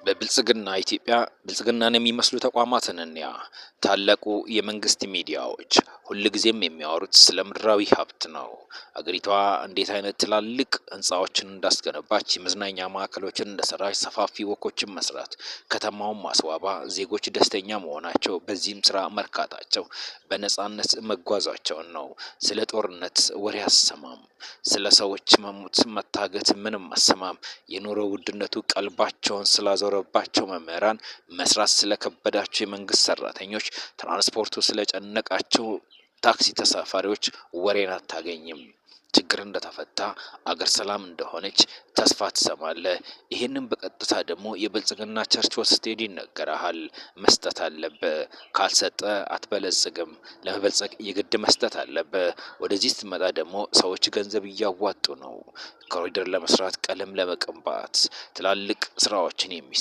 በብልጽግና ኢትዮጵያ ብልጽግናን የሚመስሉ ተቋማትን እንያ። ታላቁ የመንግስት ሚዲያዎች ሁልጊዜም የሚያወሩት ስለ ምድራዊ ሀብት ነው። አገሪቷ እንዴት አይነት ትላልቅ ህንፃዎችን እንዳስገነባች፣ የመዝናኛ ማዕከሎችን እንደሰራች፣ ሰፋፊ ወኮችን መስራት፣ ከተማውን ማስዋባ፣ ዜጎች ደስተኛ መሆናቸው፣ በዚህም ስራ መርካታቸው፣ በነጻነት መጓዛቸውን ነው። ስለ ጦርነት ወሬ አሰማም። ስለ ሰዎች መሞት መታገት ምንም አሰማም። የኑሮ ውድነቱ ቀልባቸውን ስላዞረባቸው መምህራን፣ መስራት ስለከበዳቸው የመንግስት ሰራተኞች፣ ትራንስፖርቱ ስለጨነቃቸው ታክሲ ተሳፋሪዎች ወሬን አታገኝም። ችግር እንደተፈታ አገር ሰላም እንደሆነች ተስፋ ትሰማለህ። ይህንን በቀጥታ ደግሞ የብልጽግና ቸርች ስትሄድ ይነገርሃል። መስጠት አለብህ፣ ካልሰጠ አትበለጽግም። ለመበልጸግ የግድ መስጠት አለብህ። ወደዚህ ስትመጣ ደግሞ ሰዎች ገንዘብ እያዋጡ ነው። ኮሪደር ለመስራት፣ ቀለም ለመቀባት፣ ትላልቅ ስራዎችን የሚሰሩ